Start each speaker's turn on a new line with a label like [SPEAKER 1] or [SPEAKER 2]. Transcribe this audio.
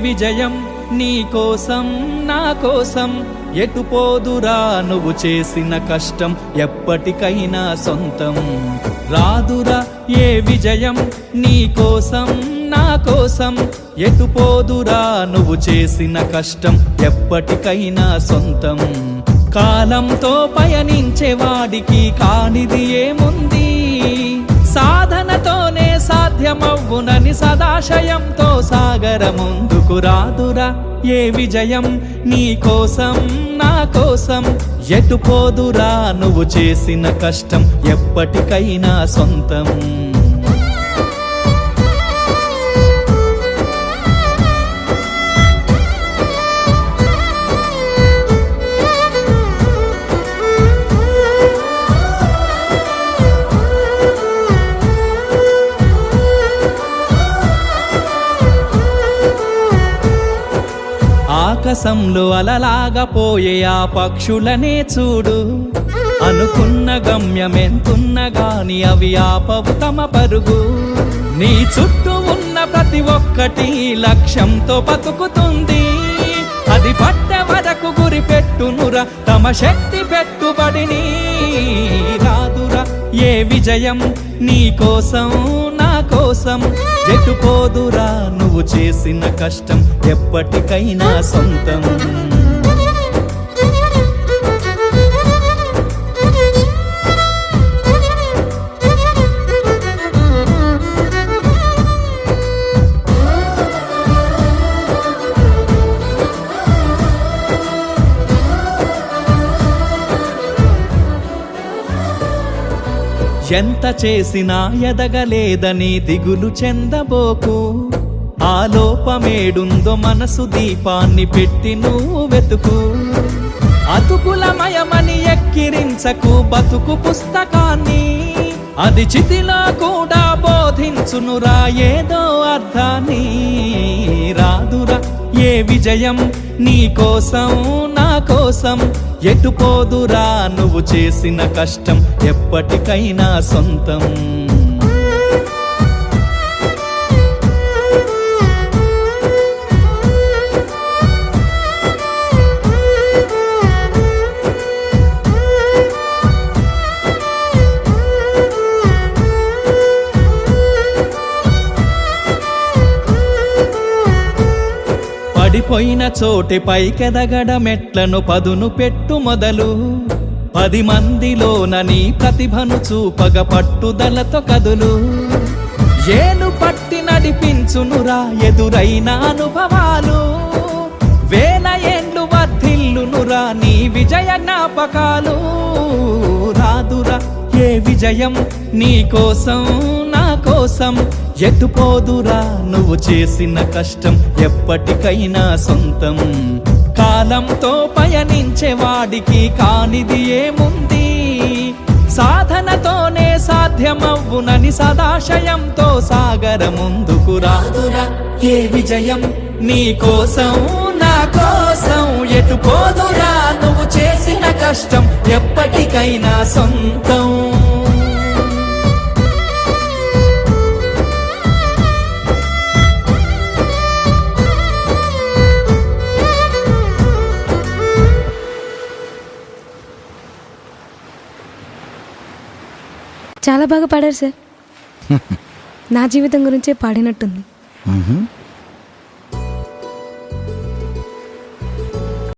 [SPEAKER 1] విజయం నీ కోసం నా కోసం ఎటు పోదురా నువ్వు చేసిన కష్టం ఎప్పటికైనా సొంతం రాదురా ఏ విజయం నీ కోసం నా కోసం ఎటు పోదురా నువ్వు చేసిన కష్టం ఎప్పటికైనా సొంతం కాలంతో పయనించేవాడికి కానిది ఏముంది సాధనతోనే సాధ్యమవ్వునని సదాశయంతో సాగర ముందుకు రాదురా ఏ విజయం నీ కోసం నా కోసం ఎటు పోదురా నువ్వు చేసిన కష్టం ఎప్పటికైనా సొంతం ఆకాశంలో అలలాగా పోయే ఆ పక్షులనే చూడు అనుకున్న గమ్యమెంతున్న గాని అవి ఆపవు తమ పరుగు నీ చుట్టూ ఉన్న ప్రతి ఒక్కటి లక్ష్యంతో బతుకుతుంది అది పట్టే వరకు గురి పెట్టునురా తమ శక్తి పెట్టుబడిని రాదురా ఏ విజయం నీ కోసం నా కోసం ఎటు పోదురా నువ్వు చేసిన కష్టం ఎప్పటికైనా సొంతం ఎంత చేసినా ఎదగలేదని దిగులు చెందబోకు ఆ లోపమేడుందో మనసు దీపాన్ని పెట్టి నువ్వు వెతుకు అతుకులమయమని ఎక్కిరించకు బతుకు పుస్తకాన్ని అది చితిలో కూడా బోధించునురా ఏదో అర్థాన్ని రాదురా ఏ విజయం నీ కోసం నా కోసం ఎటు పోదురా నువ్వు చేసిన కష్టం ఎప్పటికైనా సొంతం పడిపోయిన చోటే పైకెదగడ మెట్లను పదును పెట్టు మొదలు 10 మందిలోన నీ ప్రతిభను చూపగ పట్టుదలతో కదులు ఏలు పట్టి నడిపించునురా ఎదురైన అనుభవాలు వేల ఏండ్లు వర్ధిల్లునురా నీ విజయ జ్ఞాపకాలు రాదురా ఏ విజయం నీ కోసం నా కోసం ఎటు పోదురా నువ్వు చేసిన కష్టం ఎప్పటికైనా సొంతం కాలంతో పయనించేవాడికి కానిది ఏముంది సాధనతోనే సాధ్యమవ్వునని సదాశయంతో సాగర ముందుకు రాదురా ఏ విజయం నీ కోసం నా కోసం ఎటు పోదురా నువ్వు చేసిన కష్టం ఎప్పటికైనా సొంతం
[SPEAKER 2] చాలా బాగా పాడారు సార్. నా జీవితం గురించే పాడినట్టుంది.